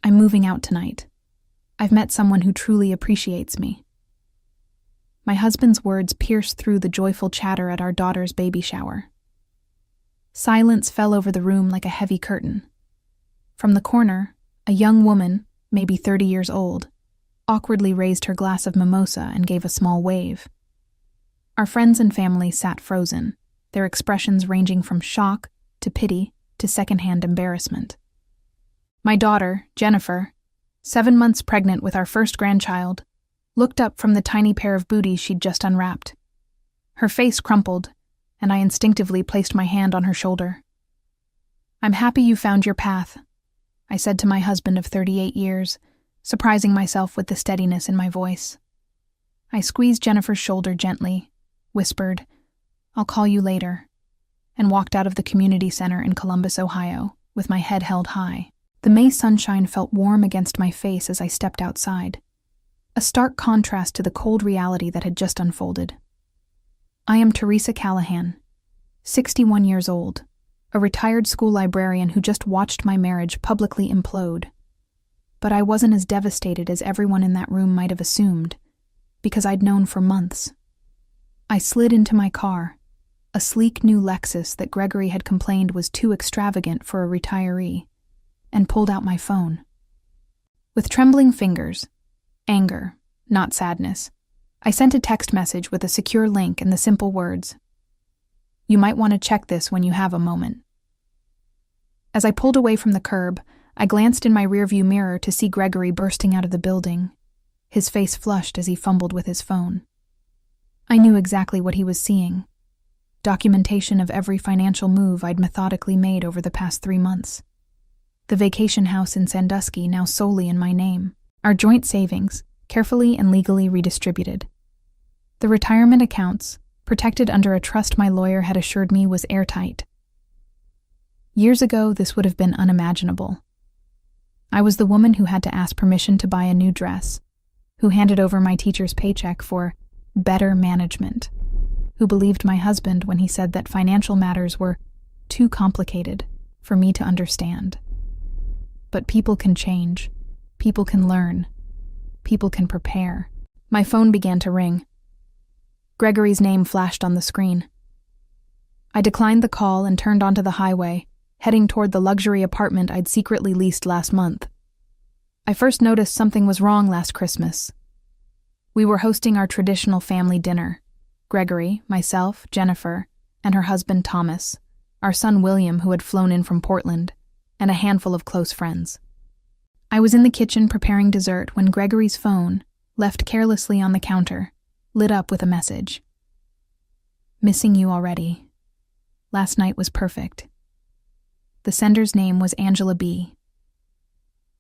I'm moving out tonight. I've met someone who truly appreciates me. My husband's words pierced through the joyful chatter at our daughter's baby shower. Silence fell over the room like a heavy curtain. From the corner, a young woman, maybe 30 years old, awkwardly raised her glass of mimosa and gave a small wave. Our friends and family sat frozen, their expressions ranging from shock to pity to secondhand embarrassment. My daughter, Jennifer, 7 months pregnant with our first grandchild, looked up from the tiny pair of booties she'd just unwrapped. Her face crumpled, and I instinctively placed my hand on her shoulder. "I'm happy you found your path," I said to my husband of 38 years, surprising myself with the steadiness in my voice. I squeezed Jennifer's shoulder gently, whispered, "I'll call you later," and walked out of the community center in Columbus, Ohio, with my head held high. The May sunshine felt warm against my face as I stepped outside, a stark contrast to the cold reality that had just unfolded. I am Teresa Callahan, 61 years old, a retired school librarian who just watched my marriage publicly implode. But I wasn't as devastated as everyone in that room might have assumed, because I'd known for months. I slid into my car, a sleek new Lexus that Gregory had complained was too extravagant for a retiree, and pulled out my phone. With trembling fingers, anger, not sadness, I sent a text message with a secure link and the simple words, "You might want to check this when you have a moment." As I pulled away from the curb, I glanced in my rearview mirror to see Gregory bursting out of the building, his face flushed as he fumbled with his phone. I knew exactly what he was seeing. Documentation of every financial move I'd methodically made over the past 3 months. The vacation house in Sandusky now solely in my name. Our joint savings, carefully and legally redistributed. The retirement accounts, protected under a trust my lawyer had assured me was airtight. Years ago, this would have been unimaginable. I was the woman who had to ask permission to buy a new dress, who handed over my teacher's paycheck for better management, who believed my husband when he said that financial matters were too complicated for me to understand. But people can change. People can learn. People can prepare. My phone began to ring. Gregory's name flashed on the screen. I declined the call and turned onto the highway, heading toward the luxury apartment I'd secretly leased last month. I first noticed something was wrong last Christmas. We were hosting our traditional family dinner. Gregory, myself, Jennifer, and her husband Thomas, our son William, who had flown in from Portland, and a handful of close friends. I was in the kitchen preparing dessert when Gregory's phone, left carelessly on the counter, lit up with a message. "Missing you already. Last night was perfect." The sender's name was Angela B.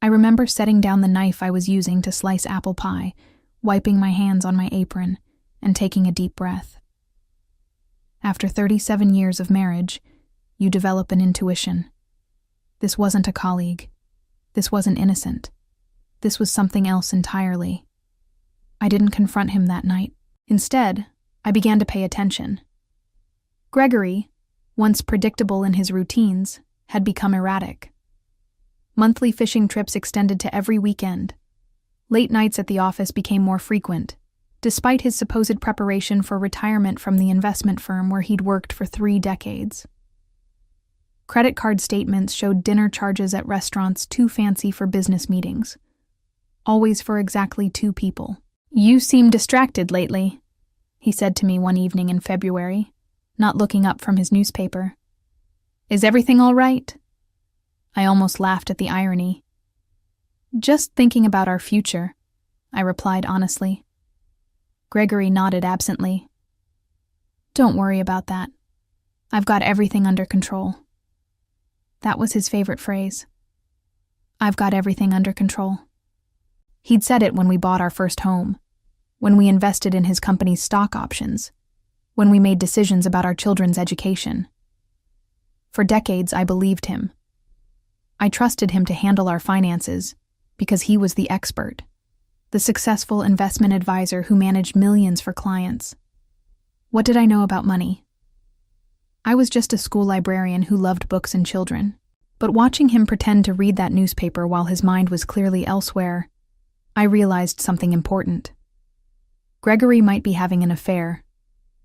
I remember setting down the knife I was using to slice apple pie, wiping my hands on my apron, and taking a deep breath. After 37 years of marriage, you develop an intuition. This wasn't a colleague. This wasn't innocent. This was something else entirely. I didn't confront him that night. Instead, I began to pay attention. Gregory, once predictable in his routines, had become erratic. Monthly fishing trips extended to every weekend. Late nights at the office became more frequent, despite his supposed preparation for retirement from the investment firm where he'd worked for 3 decades. Credit card statements showed dinner charges at restaurants too fancy for business meetings, always for exactly 2 people. "You seem distracted lately," he said to me one evening in February, not looking up from his newspaper. "Is everything all right?" I almost laughed at the irony. "Just thinking about our future," I replied honestly. Gregory nodded absently. "Don't worry about that. I've got everything under control." That was his favorite phrase. "I've got everything under control." He'd said it when we bought our first home, when we invested in his company's stock options, when we made decisions about our children's education. For decades, I believed him. I trusted him to handle our finances because he was the expert, the successful investment advisor who managed millions for clients. What did I know about money? I was just a school librarian who loved books and children. But watching him pretend to read that newspaper while his mind was clearly elsewhere, I realized something important. Gregory might be having an affair,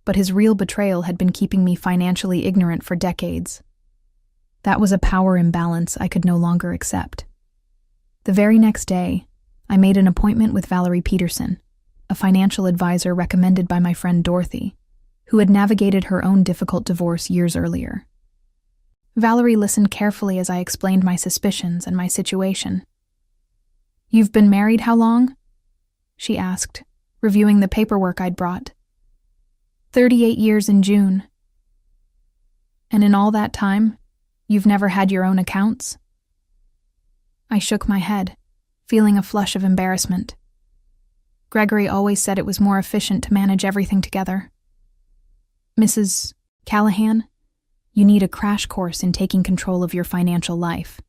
but his real betrayal had been keeping me financially ignorant for decades. That was a power imbalance I could no longer accept. The very next day, I made an appointment with Valerie Peterson, a financial advisor recommended by my friend Dorothy, who had navigated her own difficult divorce years earlier. Valerie listened carefully as I explained my suspicions and my situation. "You've been married how long?" she asked, reviewing the paperwork I'd brought. 38 years in June. "And in all that time, you've never had your own accounts?" I shook my head, feeling a flush of embarrassment. Gregory always said it was more efficient to manage everything together. "Mrs. Callahan, you need a crash course in taking control of your financial life,"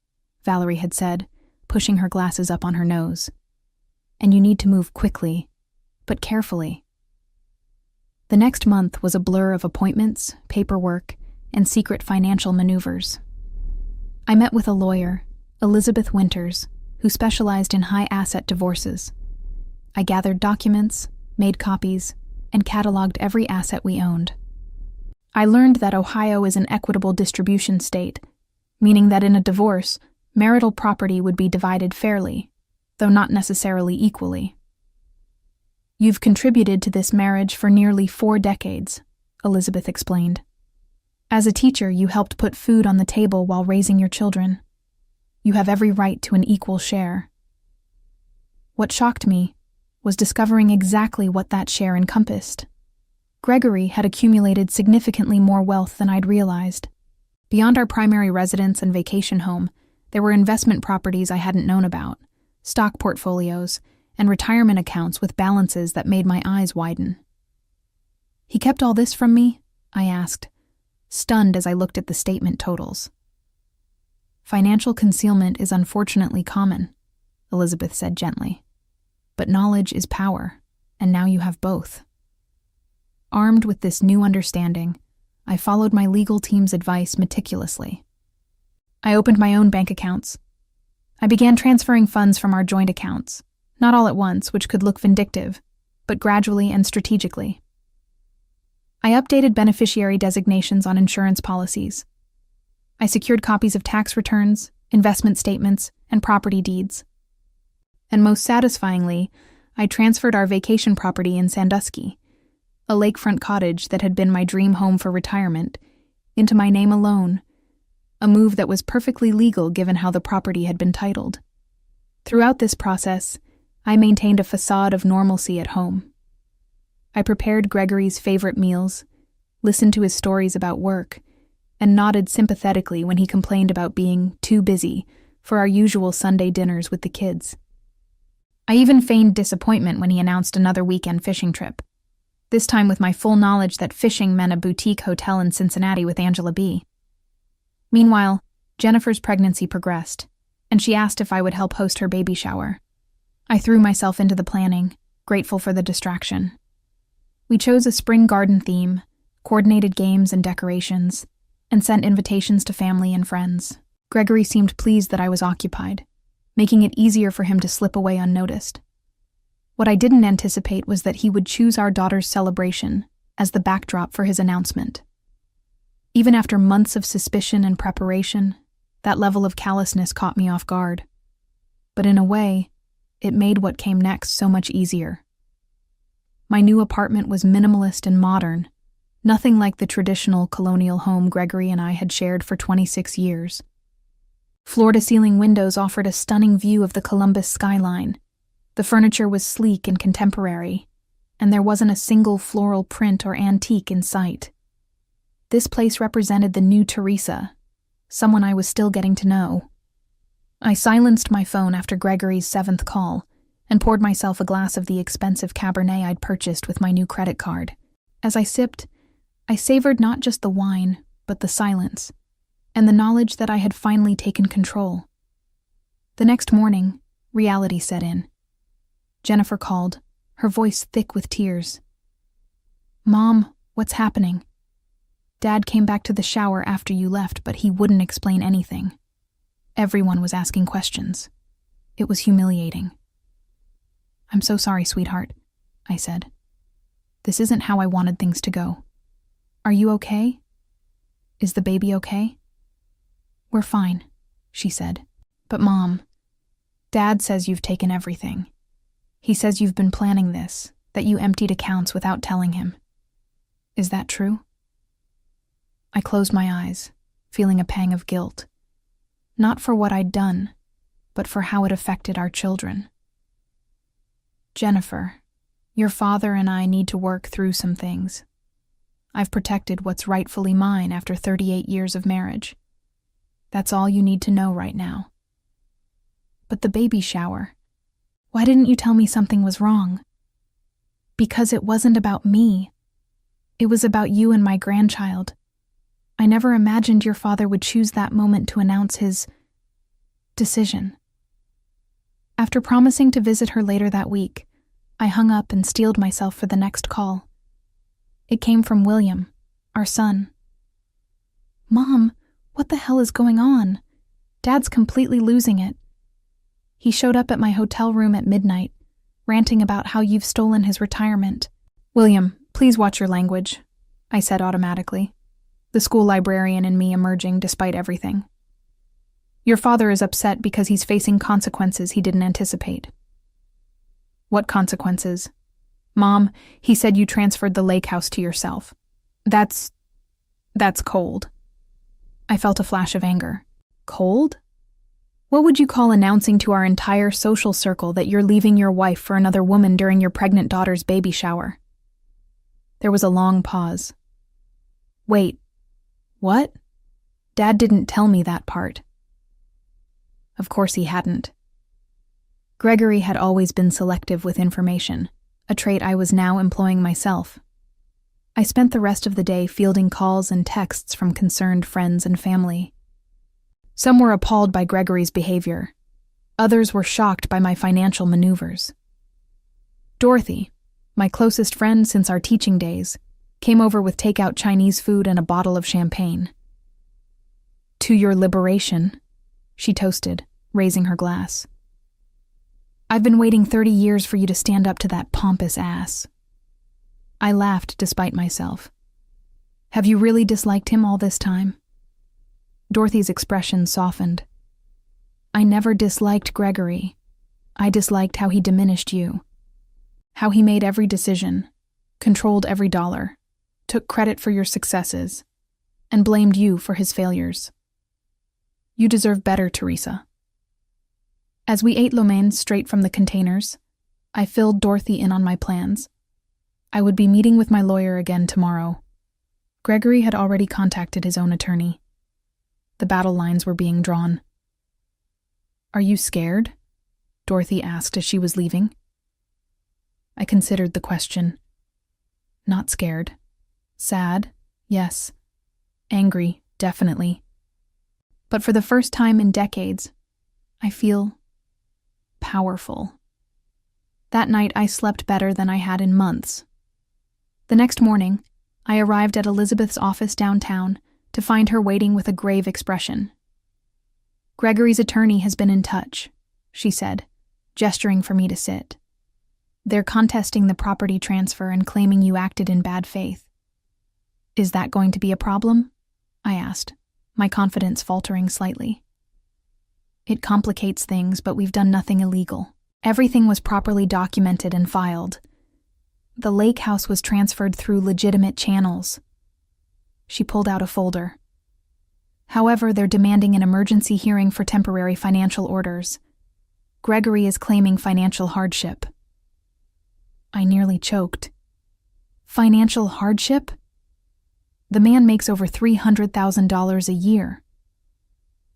Valerie had said, pushing her glasses up on her nose. "And you need to move quickly, but carefully." The next month was a blur of appointments, paperwork, and secret financial maneuvers. I met with a lawyer, Elizabeth Winters, who specialized in high-asset divorces. I gathered documents, made copies, and cataloged every asset we owned. I learned that Ohio is an equitable distribution state, meaning that in a divorce, marital property would be divided fairly, though not necessarily equally. "You've contributed to this marriage for nearly 4 decades, Elizabeth explained. "As a teacher, you helped put food on the table while raising your children. You have every right to an equal share." What shocked me was discovering exactly what that share encompassed. Gregory had accumulated significantly more wealth than I'd realized. Beyond our primary residence and vacation home, there were investment properties I hadn't known about, stock portfolios, and retirement accounts with balances that made my eyes widen. "He kept all this from me?" I asked, stunned as I looked at the statement totals. "Financial concealment is unfortunately common," Elizabeth said gently. "But knowledge is power, and now you have both." Armed with this new understanding, I followed my legal team's advice meticulously. I opened my own bank accounts. I began transferring funds from our joint accounts, not all at once, which could look vindictive, but gradually and strategically. I updated beneficiary designations on insurance policies. I secured copies of tax returns, investment statements, and property deeds. And most satisfyingly, I transferred our vacation property in Sandusky, a lakefront cottage that had been my dream home for retirement, into my name alone, a move that was perfectly legal given how the property had been titled. Throughout this process, I maintained a facade of normalcy at home. I prepared Gregory's favorite meals, listened to his stories about work, and nodded sympathetically when he complained about being too busy for our usual Sunday dinners with the kids. I even feigned disappointment when he announced another weekend fishing trip, this time with my full knowledge that fishing meant a boutique hotel in Cincinnati with Angela B. Meanwhile, Jennifer's pregnancy progressed, and she asked if I would help host her baby shower. I threw myself into the planning, grateful for the distraction. We chose a spring garden theme, coordinated games and decorations, and sent invitations to family and friends. Gregory seemed pleased that I was occupied, making it easier for him to slip away unnoticed. What I didn't anticipate was that he would choose our daughter's celebration as the backdrop for his announcement. Even after months of suspicion and preparation, that level of callousness caught me off guard. But in a way, it made what came next so much easier. My new apartment was minimalist and modern, nothing like the traditional colonial home Gregory and I had shared for 26 years. Floor-to-ceiling windows offered a stunning view of the Columbus skyline. The furniture was sleek and contemporary, and there wasn't a single floral print or antique in sight. This place represented the new Teresa, someone I was still getting to know. I silenced my phone after Gregory's 7th call and poured myself a glass of the expensive Cabernet I'd purchased with my new credit card. As I sipped, I savored not just the wine, but the silence, and the knowledge that I had finally taken control. The next morning, reality set in. Jennifer called, her voice thick with tears. "Mom, what's happening? Dad came back to the shower after you left, but he wouldn't explain anything. Everyone was asking questions. It was humiliating. "I'm so sorry, sweetheart," I said. "This isn't how I wanted things to go. Are you okay? Is the baby okay?" "We're fine," she said. "But Mom, Dad says you've taken everything. He says you've been planning this, that you emptied accounts without telling him. Is that true?" I closed my eyes, feeling a pang of guilt. Not for what I'd done, but for how it affected our children. "Jennifer, your father and I need to work through some things. I've protected what's rightfully mine after 38 years of marriage. That's all you need to know right now." "But the baby shower. Why didn't you tell me something was wrong?" "Because it wasn't about me. It was about you and my grandchild. I never imagined your father would choose that moment to announce his decision." After promising to visit her later that week, I hung up and steeled myself for the next call. It came from William, our son. "Mom, what the hell is going on? Dad's completely losing it. He showed up at my hotel room at midnight, ranting about how you've stolen his retirement." "William, please watch your language," I said automatically, the school librarian in me emerging despite everything. "Your father is upset because he's facing consequences he didn't anticipate." "What consequences?" "Mom, he said you transferred the lake house to yourself. That's cold." I felt a flash of anger. Cold? What would you call announcing to our entire social circle that you're leaving your wife for another woman during your pregnant daughter's baby shower? There was a long pause. "Wait, what? Dad didn't tell me that part." Of course he hadn't. Gregory had always been selective with information, a trait I was now employing myself. I spent the rest of the day fielding calls and texts from concerned friends and family. Some were appalled by Gregory's behavior. Others were shocked by my financial maneuvers. Dorothy, my closest friend since our teaching days, came over with takeout Chinese food and a bottle of champagne. "To your liberation," she toasted, raising her glass. "I've been waiting 30 years for you to stand up to that pompous ass." I laughed despite myself. "Have you really disliked him all this time?" Dorothy's expression softened. "I never disliked Gregory. I disliked how he diminished you. How he made every decision, controlled every dollar, took credit for your successes, and blamed you for his failures. You deserve better, Teresa." As we ate lo mein straight from the containers, I filled Dorothy in on my plans. I would be meeting with my lawyer again tomorrow. Gregory had already contacted his own attorney. The battle lines were being drawn. "Are you scared?" Dorothy asked as she was leaving. I considered the question. Not scared. Sad, yes. Angry, definitely. But for the first time in decades, I feel powerful. That night I slept better than I had in months. The next morning, I arrived at Elizabeth's office downtown to find her waiting with a grave expression. "Gregory's attorney has been in touch," she said, gesturing for me to sit. "They're contesting the property transfer and claiming you acted in bad faith." "Is that going to be a problem?" I asked, my confidence faltering slightly. "It complicates things, but we've done nothing illegal. Everything was properly documented and filed. The lake house was transferred through legitimate channels." She pulled out a folder. "However, they're demanding an emergency hearing for temporary financial orders. Gregory is claiming financial hardship." I nearly choked. Financial hardship? The man makes over $300,000 a year.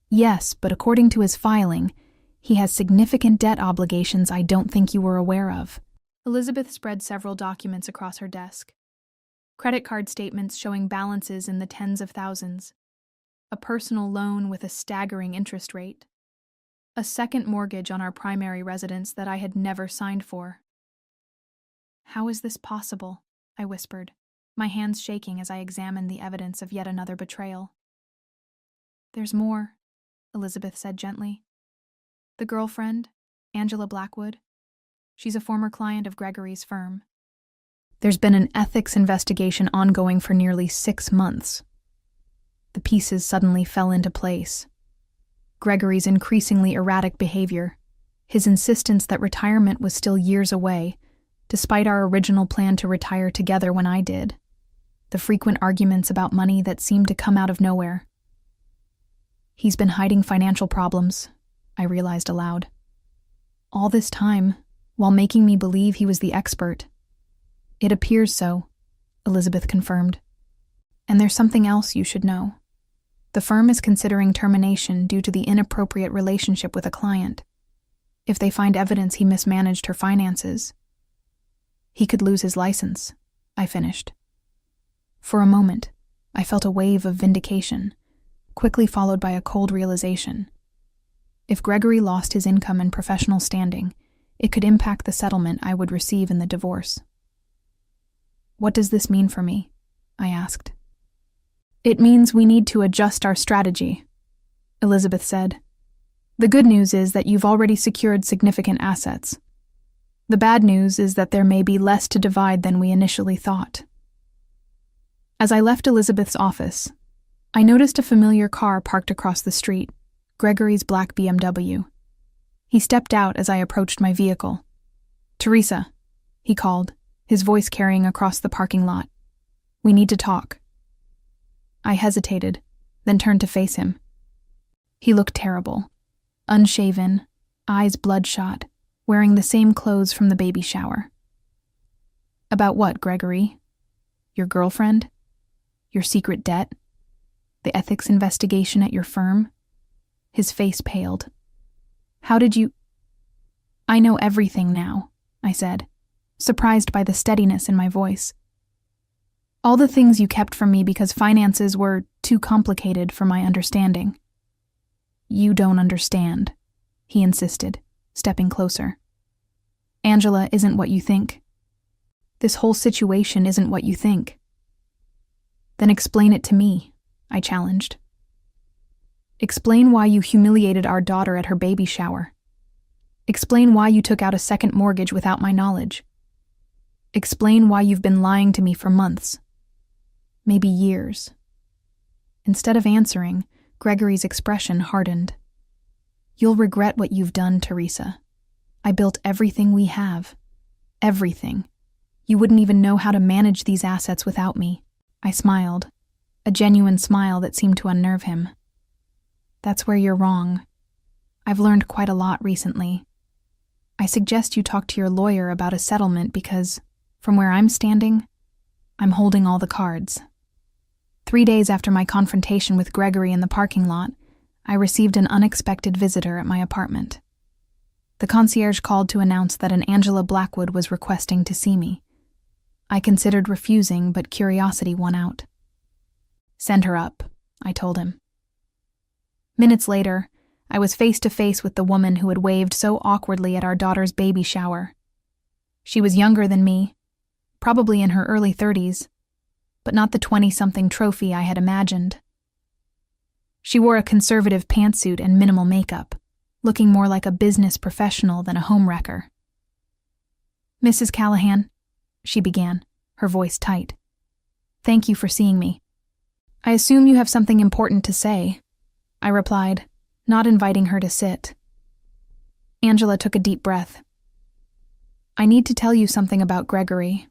Yes, but according to his filing, he has significant debt obligations I don't think you were aware of. Elizabeth spread several documents across her desk. Credit card statements showing balances in the tens of thousands. A personal loan with a staggering interest rate. A second mortgage on our primary residence that I had never signed for. "How is this possible?" I whispered, my hands shaking as I examined the evidence of yet another betrayal. "There's more," Elizabeth said gently. The girlfriend, Angela Blackwood. She's a former client of Gregory's firm. There's been an ethics investigation ongoing for nearly 6 months. The pieces suddenly fell into place. Gregory's increasingly erratic behavior, his insistence that retirement was still years away, despite our original plan to retire together when I did, the frequent arguments about money that seemed to come out of nowhere. He's been hiding financial problems, I realized aloud. All this time, while making me believe he was the expert. It appears so, Elizabeth confirmed. And there's something else you should know. The firm is considering termination due to the inappropriate relationship with a client. If they find evidence he mismanaged her finances, he could lose his license, I finished. For a moment, I felt a wave of vindication, quickly followed by a cold realization. If Gregory lost his income and professional standing, it could impact the settlement I would receive in the divorce. What does this mean for me? I asked. It means we need to adjust our strategy, Elizabeth said. The good news is that you've already secured significant assets. The bad news is that there may be less to divide than we initially thought. As I left Elizabeth's office, I noticed a familiar car parked across the street, Gregory's black BMW. He stepped out as I approached my vehicle. Teresa, he called, his voice carrying across the parking lot. We need to talk. I hesitated, then turned to face him. He looked terrible, unshaven, eyes bloodshot, wearing the same clothes from the baby shower. About what, Gregory? Your girlfriend? Your secret debt? The ethics investigation at your firm? His face paled. How did you... I know everything now, I said, surprised by the steadiness in my voice. All the things you kept from me because finances were too complicated for my understanding. You don't understand, he insisted, stepping closer. Angela isn't what you think. This whole situation isn't what you think. Then explain it to me, I challenged. Explain why you humiliated our daughter at her baby shower. Explain why you took out a second mortgage without my knowledge. Explain why you've been lying to me for months. Maybe years. Instead of answering, Gregory's expression hardened. You'll regret what you've done, Teresa. I built everything we have. Everything. You wouldn't even know how to manage these assets without me. I smiled, a genuine smile that seemed to unnerve him. That's where you're wrong. I've learned quite a lot recently. I suggest you talk to your lawyer about a settlement because, from where I'm standing, I'm holding all the cards. 3 days after my confrontation with Gregory in the parking lot, I received an unexpected visitor at my apartment. The concierge called to announce that an Angela Blackwood was requesting to see me. I considered refusing, but curiosity won out. Send her up, I told him. Minutes later, I was face to face with the woman who had waved so awkwardly at our daughter's baby shower. She was younger than me, probably in her early 30s, but not the 20-something trophy I had imagined. She wore a conservative pantsuit and minimal makeup, looking more like a business professional than a homewrecker. Mrs. Callahan, she began, her voice tight. Thank you for seeing me. I assume you have something important to say, I replied, not inviting her to sit. Angela took a deep breath. I need to tell you something about Gregory.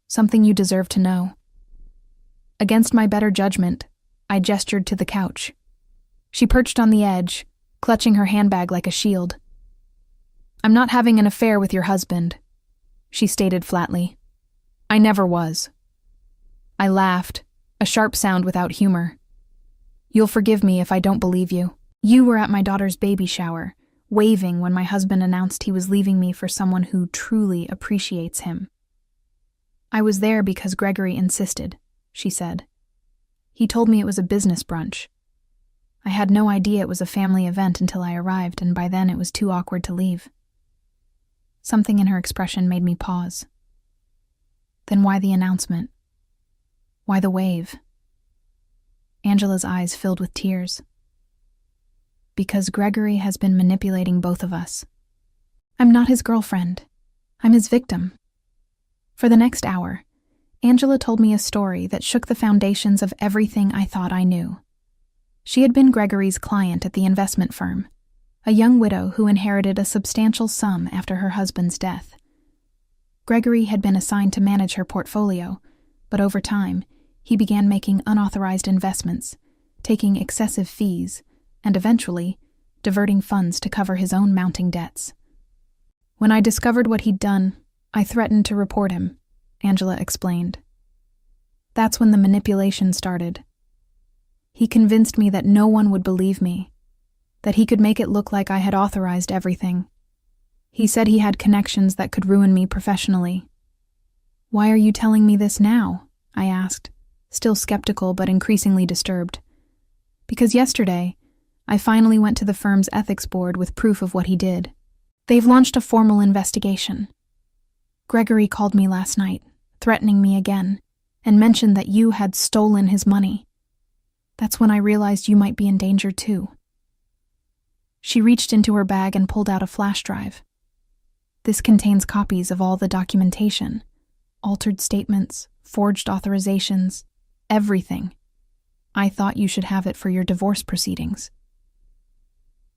Something you deserve to know. Against my better judgment, I gestured to the couch. She perched on the edge, clutching her handbag like a shield. I'm not having an affair with your husband, she stated flatly. I never was. I laughed, a sharp sound without humor. You'll forgive me if I don't believe you. You were at my daughter's baby shower, waving when my husband announced he was leaving me for someone who truly appreciates him. I was there because Gregory insisted, she said. He told me it was a business brunch. I had no idea it was a family event until I arrived, and by then it was too awkward to leave. Something in her expression made me pause. Then why the announcement? Why the wave? Angela's eyes filled with tears. because Gregory has been manipulating both of us. I'm not his girlfriend. I'm his victim. For the next hour, Angela told me a story that shook the foundations of everything I thought I knew. She had been Gregory's client at the investment firm, a young widow who inherited a substantial sum after her husband's death. Gregory had been assigned to manage her portfolio, but over time, he began making unauthorized investments, taking excessive fees, and eventually, diverting funds to cover his own mounting debts. When I discovered what he'd done, I threatened to report him, Angela explained. That's when the manipulation started. He convinced me that no one would believe me, that he could make it look like I had authorized everything. He said he had connections that could ruin me professionally. Why are you telling me this now? I asked, still skeptical but increasingly disturbed. Because yesterday, I finally went to the firm's ethics board with proof of what he did. They've launched a formal investigation. Gregory called me last night, threatening me again, and mentioned that you had stolen his money. That's when I realized you might be in danger too. She reached into her bag and pulled out a flash drive. This contains copies of all the documentation, altered statements, forged authorizations, everything. I thought you should have it for your divorce proceedings.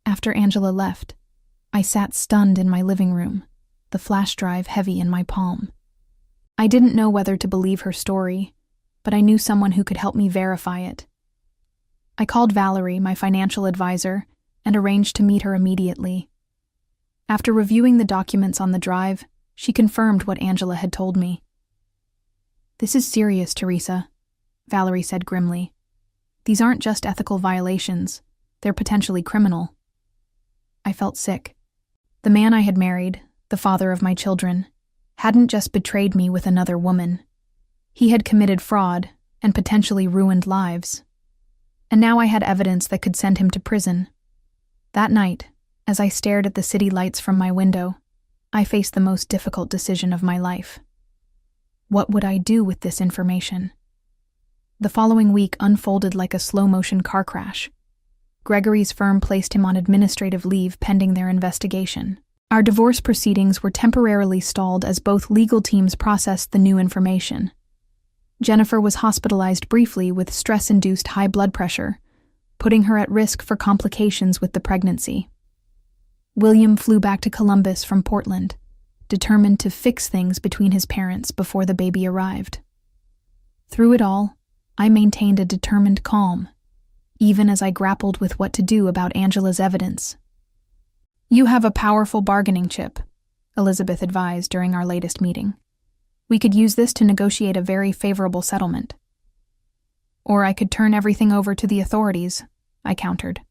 After Angela left, I sat stunned in my living room, the flash drive heavy in my palm. I didn't know whether to believe her story, but I knew someone who could help me verify it. I called Valerie, my financial advisor, and arranged to meet her immediately. After reviewing the documents on the drive, she confirmed what Angela had told me. This is serious, Teresa, Valerie said grimly. These aren't just ethical violations, they're potentially criminal. I felt sick. The man I had married, the father of my children, hadn't just betrayed me with another woman. He had committed fraud and potentially ruined lives. And now I had evidence that could send him to prison. That night, as I stared at the city lights from my window, I faced the most difficult decision of my life. What would I do with this information? The following week unfolded like a slow-motion car crash. Gregory's firm placed him on administrative leave pending their investigation. Our divorce proceedings were temporarily stalled as both legal teams processed the new information. Jennifer was hospitalized briefly with stress-induced high blood pressure, putting her at risk for complications with the pregnancy. William flew back to Columbus from Portland, determined to fix things between his parents before the baby arrived. Through it all, I maintained a determined calm, even as I grappled with what to do about Angela's evidence. You have a powerful bargaining chip, Elizabeth advised during our latest meeting. We could use this to negotiate a very favorable settlement. Or I could turn everything over to the authorities, I countered.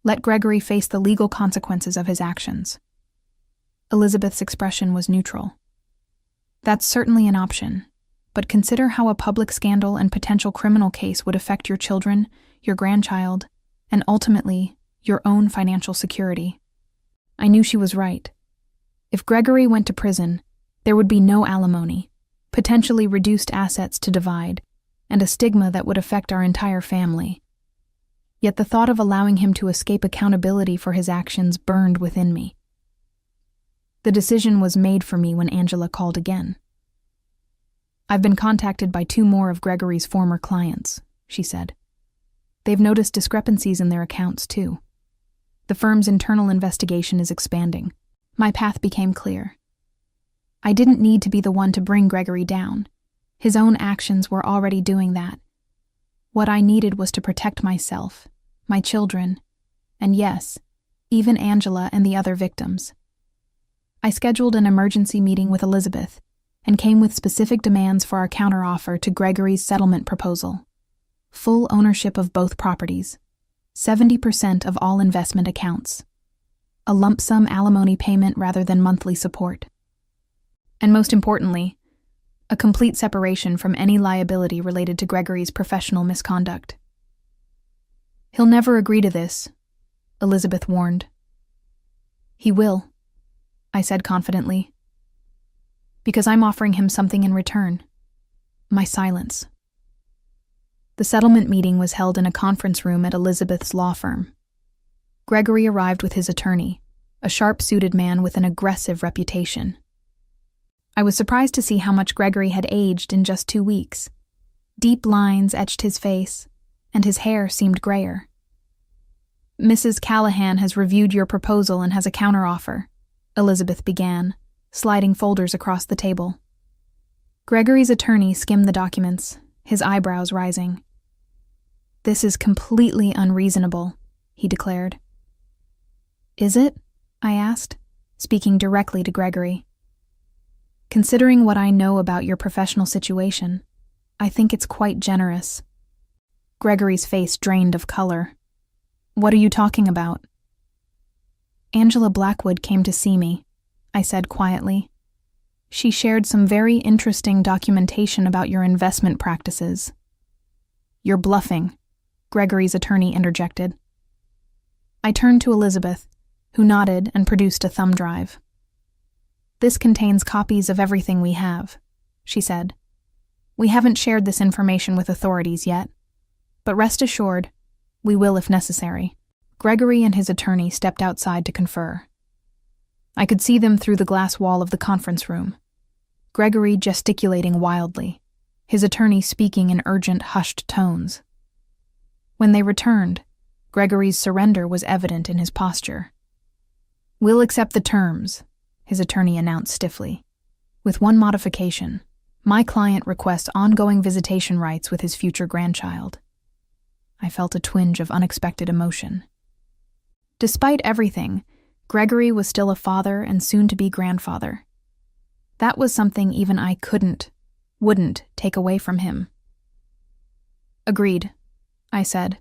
Let Gregory face the legal consequences of his actions. Elizabeth's expression was neutral. That's certainly an option, but consider how a public scandal and potential criminal case would affect your children, your grandchild, and ultimately, your own financial security. I knew she was right. If Gregory went to prison, there would be no alimony, potentially reduced assets to divide, and a stigma that would affect our entire family. Yet the thought of allowing him to escape accountability for his actions burned within me. The decision was made for me when Angela called again. I've been contacted by 2 more of Gregory's former clients, she said. They've noticed discrepancies in their accounts, too. The firm's internal investigation is expanding. My path became clear. I didn't need to be the one to bring Gregory down. His own actions were already doing that. What I needed was to protect myself, my children, and yes, even Angela and the other victims. I scheduled an emergency meeting with Elizabeth and came with specific demands for our counteroffer to Gregory's settlement proposal. Full ownership of both properties, 70% of all investment accounts, a lump sum alimony payment rather than monthly support. And most importantly, a complete separation from any liability related to Gregory's professional misconduct. He'll never agree to this, Elizabeth warned. He will, I said confidently, because I'm offering him something in return, my silence. The settlement meeting was held in a conference room at Elizabeth's law firm. Gregory arrived with his attorney, a sharp-suited man with an aggressive reputation. I was surprised to see how much Gregory had aged in just 2 weeks. Deep lines etched his face, and his hair seemed grayer. "Mrs. Callahan has reviewed your proposal and has a counteroffer," Elizabeth began, sliding folders across the table. Gregory's attorney skimmed the documents, his eyebrows rising. "This is completely unreasonable," he declared. "Is it?" I asked, speaking directly to Gregory. "Considering what I know about your professional situation, I think it's quite generous." Gregory's face drained of color. "What are you talking about?" "Angela Blackwood came to see me," I said quietly. "She shared some very interesting documentation about your investment practices." "You're bluffing," Gregory's attorney interjected. I turned to Elizabeth, who nodded and produced a thumb drive. "This contains copies of everything we have," she said. "We haven't shared this information with authorities yet, but rest assured, we will if necessary." Gregory and his attorney stepped outside to confer. I could see them through the glass wall of the conference room. Gregory gesticulating wildly, his attorney speaking in urgent, hushed tones. When they returned, Gregory's surrender was evident in his posture. "We'll accept the terms," his attorney announced stiffly. "With one modification. My client requests ongoing visitation rights with his future grandchild." I felt a twinge of unexpected emotion. Despite everything, Gregory was still a father and soon-to-be grandfather. That was something even I wouldn't take away from him. "Agreed," I said,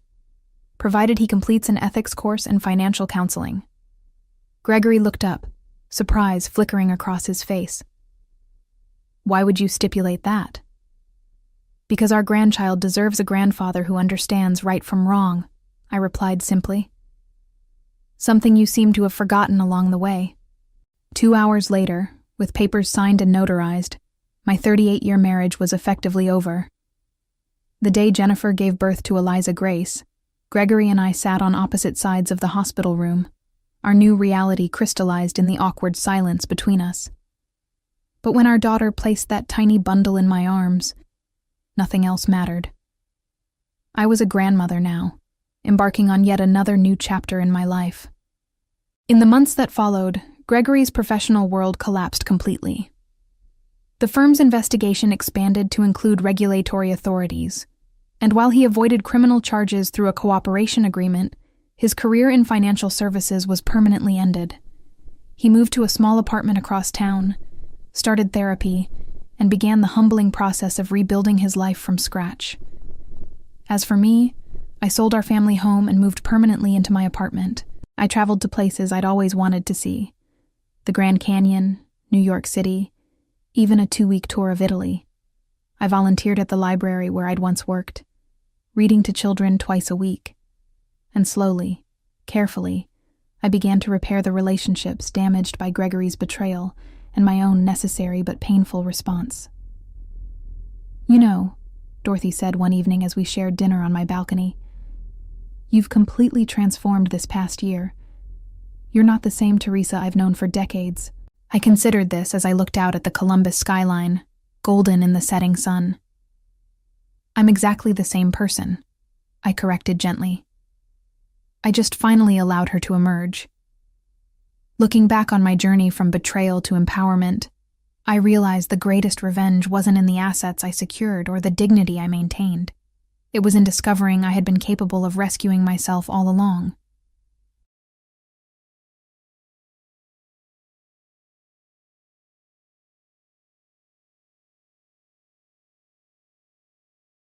"provided he completes an ethics course and financial counseling." Gregory looked up, surprise flickering across his face. "Why would you stipulate that?" "Because our grandchild deserves a grandfather who understands right from wrong," I replied simply. "Something you seem to have forgotten along the way." 2 hours later, with papers signed and notarized, my 38-year marriage was effectively over. The day Jennifer gave birth to Eliza Grace, Gregory and I sat on opposite sides of the hospital room. Our new reality crystallized in the awkward silence between us. But when our daughter placed that tiny bundle in my arms, nothing else mattered. I was a grandmother now, embarking on yet another new chapter in my life. In the months that followed, Gregory's professional world collapsed completely. The firm's investigation expanded to include regulatory authorities, and while he avoided criminal charges through a cooperation agreement, his career in financial services was permanently ended. He moved to a small apartment across town, started therapy, and began the humbling process of rebuilding his life from scratch. As for me, I sold our family home and moved permanently into my apartment. I traveled to places I'd always wanted to see: the Grand Canyon, New York City, even a 2-week tour of Italy. I volunteered at the library where I'd once worked, reading to children twice a week. And slowly, carefully, I began to repair the relationships damaged by Gregory's betrayal and my own necessary but painful response. "You know," Dorothy said one evening as we shared dinner on my balcony, "you've completely transformed this past year. You're not the same Teresa I've known for decades." I considered this as I looked out at the Columbus skyline, golden in the setting sun. "I'm exactly the same person," I corrected gently. I just finally allowed her to emerge. Looking back on my journey from betrayal to empowerment, I realized the greatest revenge wasn't in the assets I secured or the dignity I maintained. It was in discovering I had been capable of rescuing myself all along.